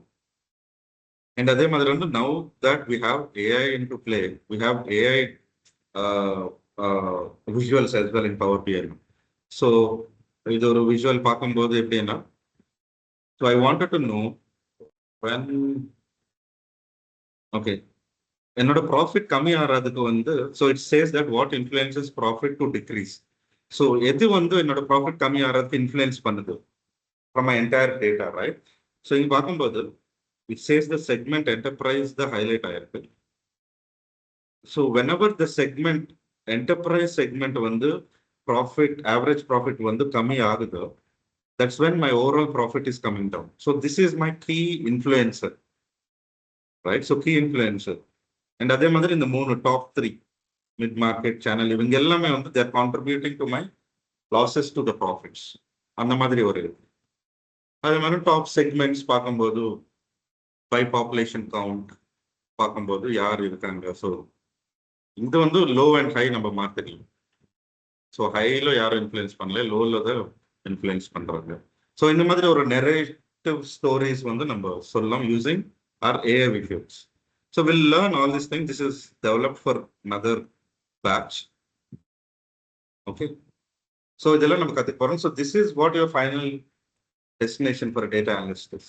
And அதே மாதிரி now that we have AI into play, we have AI visuals as well in Power BI. So இது ஒரு visual பார்க்கும்போது எப்படின்னா So I wanted to know when, okay, என்னோட profit கம்மி ஆகிறதுக்கு வந்து, so it says that what influences profit to decrease. So எது வந்து என்னோட ப்ராஃபிட் கம்மி ஆகிறதுக்கு இன்ஃப்ளூயன்ஸ் பண்ணுது from my entire data, right? So இங்கே பார்க்கும்போது it says the segment enterprise the highlight ஆயிருக்கு. So whenever the segment enterprise segment வந்து ப்ராஃபிட் ஆவரேஜ் ப்ராஃபிட் வந்து கம்மி ஆகுது, that's when my overall profit is coming down. So this is my key influencer, right? So key influencer. And அதே மாதிரி இந்த 3 top 3 mid market channel இவங்க எல்லாமே வந்து they're contributing to my losses to the profits. அந்த மாதிரி ஒரு இருக்கு. அதே மாதிரி டாப் செக்மெண்ட்ஸ் பார்க்கும்போது பை பாப்புலேஷன் கவுண்ட் பார்க்கும்போது யார் இருக்காங்க. ஸோ இது வந்து லோ அண்ட் ஹை நம்ம மார்க்கெட்டிங். ஸோ ஹைல யாரும் இன்ஃப்ளூயன்ஸ் பண்ணல, லோவில் தான் இன்ஃப்ளூயன்ஸ் பண்ணுறாங்க. ஸோ இந்த மாதிரி ஒரு நெரேட்டிவ் ஸ்டோரிஸ் வந்து நம்ம சொல்லலாம் using our AI visuals. So we'll learn all these things. This is developed for another batch. Okay. So இதெல்லாம் நம்ம கத்துக்க போறோம். So this is what your final destination for a data analyst is.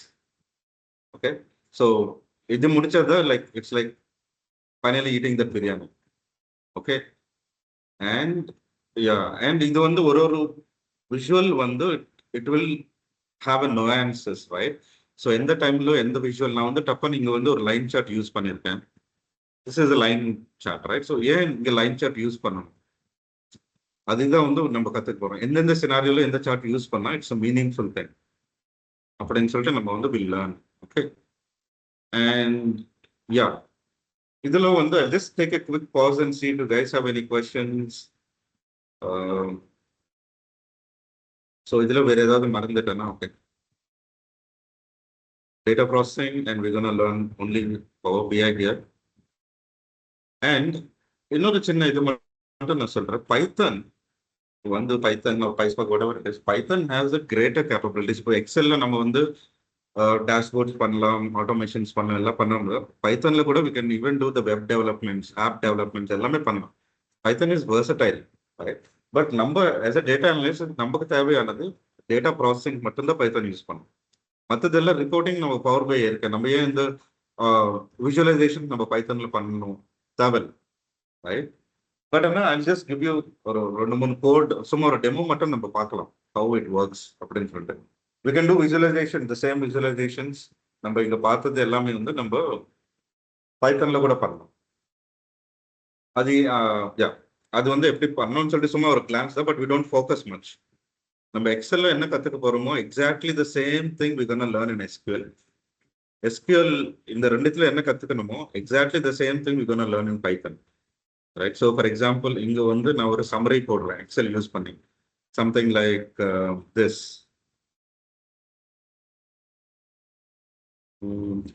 Okay. So இது முடிச்சது like it's like finally eating the biryani. Okay. And yeah, and இது வந்து ஒரு visual வந்து it will have a nuances, right? So எந்த டைம்ல எந்த visual நான் வந்து டப்பா நீங்க வந்து ஒரு லைன் சார்ட் யூஸ் பண்ணியிருக்கேன். This is line chart, right? So ஏன் இங்கே லைன் சார்ட் யூஸ் பண்ணணும், அதுதான் வந்து நம்ம கற்றுக்க போகிறோம். எந்தெந்த சினாரியோல எந்த சார்ட் யூஸ் பண்ணால் இட்ஸ் மீனிங்ஃபுல் திங் அப்படின்னு சொல்லிட்டு நம்ம வந்து will learn. Okay. And yeah, இதில் வந்து just take a quick pause and see do guys have any questions. So இதில் வேறு ஏதாவது மறந்துட்டேன்னா okay. Data processing, and we're going to learn only Power BI here. And இன்னொரு சின்ன இது மட்டும் நான் சொல்றேன், பைத்தன் வந்து பைத்தன் பைஸ்பாக் whatever it is, Python has a greater capabilities. இப்போ எக்ஸெல்ல நம்ம வந்து டேஷ்போர்ட்ஸ் பண்ணலாம், ஆட்டோமேஷன்ஸ் பண்ணலாம், எல்லாம் பண்ணலாம். பைத்தன்ல கூட we can even do the web developments, app developments எல்லாமே பண்ணலாம். பைத்தன் is versatile, right? பட் நம்ம as a data analyst நமக்கு தேவையானது டேட்டா ப்ராசஸிங் மட்டும்தான் பைத்தன் யூஸ் பண்ணணும். மற்றதெல்லாம் ரிப்போர்ட்டிங் நம்ம பவர் பை இருக்கு. நம்ம ஏன் இந்த விஷுவலைசேஷன் நம்ம பைத்தன்ல பண்ணணும் தேவை, ரைட்? பட் ஆனால் ஐ ஜஸ்ட் கிவ் யூ ஒரு 2-3 கோட், சும்மா ஒரு டெமோ மட்டும் நம்ம பார்க்கலாம் ஹவு இட் ஒர்க்ஸ் அப்படின்னு சொல்லிட்டு. We can do visualization, the same visualizations நம்ம இங்க பார்த்தது எல்லாமே வந்து நம்ம பைத்தன்ல கூட பண்ணலாம். அது அது வந்து எப்படி பண்ணணும்னு சொல்லிட்டு சும்மா ஒரு கிளான்ஸ் தான், but we don't focus much. நம்ம எக்ஸல்ல என்ன கத்துக்க போறோமோ exactly the same thing we gonna learn in SQL. SQL இந்த ரெண்டுத்துல என்ன கத்துக்கணுமோ exactly the same thing we gonna learn in Python, right? So for example இங்க வந்து நான் ஒரு சம்மரி போடுறேன் எக்ஸல் யூஸ் பண்ணி, something like this.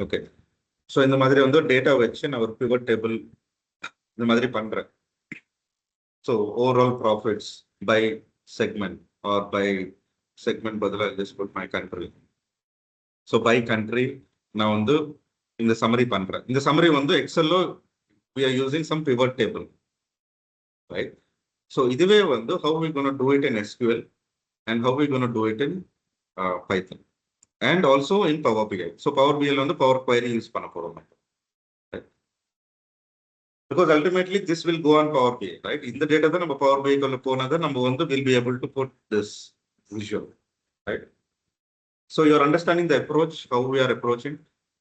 Okay. So இந்த மாதிரி வந்து டேட்டா வச்சு நான் ஒரு பிவட் டேபிள் இந்த மாதிரி பண்றேன். So overall profits by segment or by segment பதிலா just put my country. So by country நான் வந்து இந்த summary பண்றேன். இந்த summary வந்து எக்ஸல்ல we are using some pivot table, right? So இதுவே வந்து how we going to do it in SQL and how we going to do it in Python and also in Power BI. So Power BI வந்து Power Query use பண்ண போறோம், right? Because ultimately this will go on Power BI, right? In the data, நம்ம Power BI குள்ள போனதை நம்ம வந்து will be able to put this visual, right? So you're understanding the approach, how we are approaching.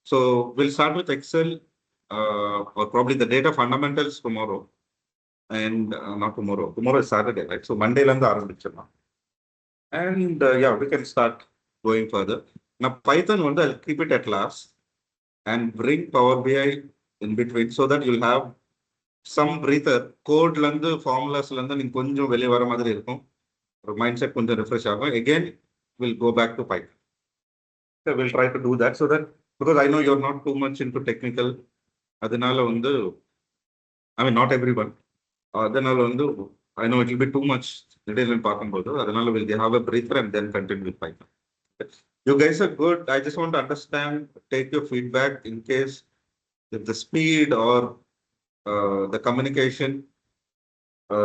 So we'll start with Excel or probably the data fundamentals tomorrow, and not tomorrow. Tomorrow is Saturday, right? So Monday la ஆரம்பிச்சிடலாம். And yeah, we can start going further. Now Python வந்து I'll keep it at last and bring Power BI in between so that you'll have some breather. கோட்ல இருந்து ஃபார்முலாஸ்ல இருந்து நீங்க கொஞ்சம் வெளியே வர மாதிரி இருக்கும், ஒரு மைண்ட் செட் கொஞ்சம் ரிஃப்ரெஷ் ஆகும். Again we'll go back to Python. So we'll try to do that so that, because I know you're not too much into technical, அதனால வந்து I mean not everyone, அதனால வந்து I know it will be too much detail பார்க்கும்போது, அதனால we'll have a breather and then continue with Python. You guys are good. I just want to understand, take your feedback in case if the speed or the communication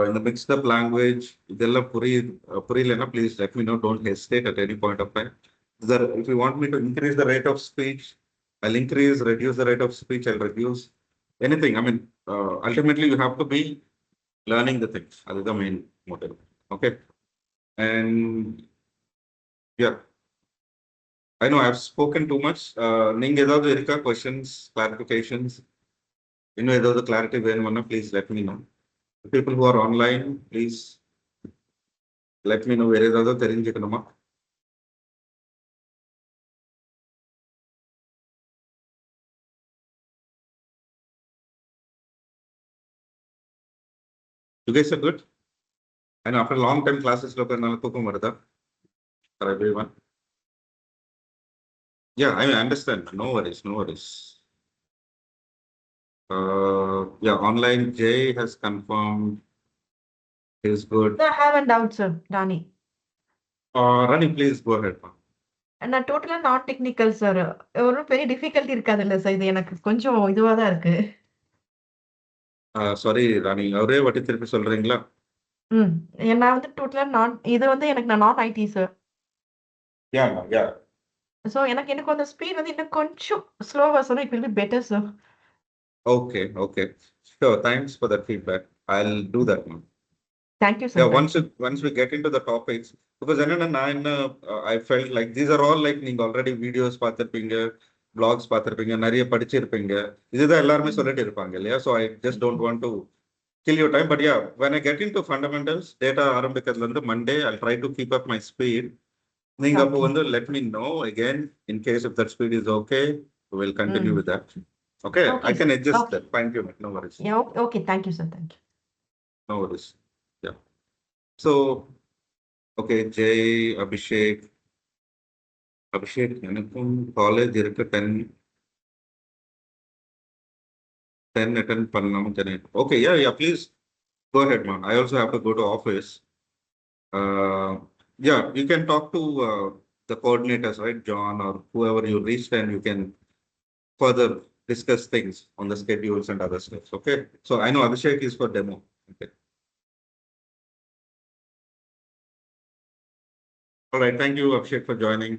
in the mixed up language, இதெல்லாம் புரியலன்னா please let me know. Don't hesitate at any point of time. If you want me to increase the rate of speech, I'll increase, reduce the rate of speech, I'll reduce anything. I mean, ultimately you have to be learning the things. That is the main motive. Okay. And yeah, I know I've spoken too much. நீங்க ஏதாவது இருக்கா questions, clarifications? இன்னும் ஏதாவது clarity வேணும்னா please let me know. The people who are online, please let me know வேற ஏதாவது தெரிஞ்சுக்கணுமா? You guys are good? And after a long time classes lo karnala தூக்கம் வருதா? For everyone. Yeah, I understand. No worries, no worries. Yeah, online Jay has confirmed is good. I have a doubt, sir, Dani. Rani, please go ahead. Ma'am. நான் டோட்டலா நான் technical sir. ஒரு பெரிய difficulty இருக்காதுல்ல sir? இது எனக்கு கொஞ்சம் இதுவா தான் இருக்கு. Sorry, Rani, ஒரே வாட்டி திருப்பி சொல்றீங்களா? நான் வந்து டோட்டலா இது வந்து நான் நான் IT sir. Yeah, ma'am, yeah. So எனக்கு அந்த ஸ்பீட் வந்து இன்னும் கொஞ்சம் ஸ்லோவா சொன்னா it will be better sir. Okay, okay. Sure, thanks for that feedback. I'll do that, ma'am. Thank you Yeah, sir. once we get into the topics, because I felt like these are all like நீங்க already videos பார்த்திருப்பீங்க, blogs பார்த்திருப்பீங்க, நிறைய படிச்சிருப்பீங்க. இதுதான் எல்லாருமே சொல்லிட்டு இருப்பாங்க இல்லையா? So I just don't want to kill your time. But yeah, when I get into fundamentals, data ஆரம்பிக்கிறதுல இருந்து Monday, I'll try to keep up my speed. நீங்க அப்போ வந்து let me know again in case if that speed is okay, we'll continue with that. Okay, Okay, I can sir. adjust Okay. that. Fine tune it. No worries. Okay, thank you sir. Thank you. No worries. Yeah. So, okay, Jay, Abhishek, எனக்கும் college இருக்கு 10 attend பண்ணலாம். Okay, yeah, please go ahead, man. I also have to go to office. Yeah, you can talk to the coordinators, right, John, or whoever you reached, and you can further discuss things on the schedules and other stuff. Okay, so I know Abhishek is for demo. Okay. All right, thank you, Abhishek, for joining.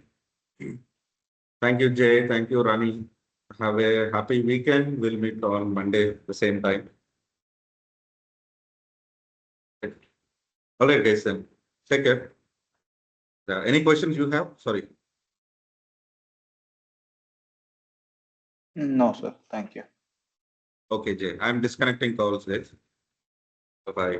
Thank you, Jay. Thank you, Rani. Have a happy weekend. We'll meet on Monday at the same time. All right, guys, then. Take care. Any questions you have? Sorry. No, sir. Thank you. Okay, Jay. I'm disconnecting calls, guys. Bye-bye.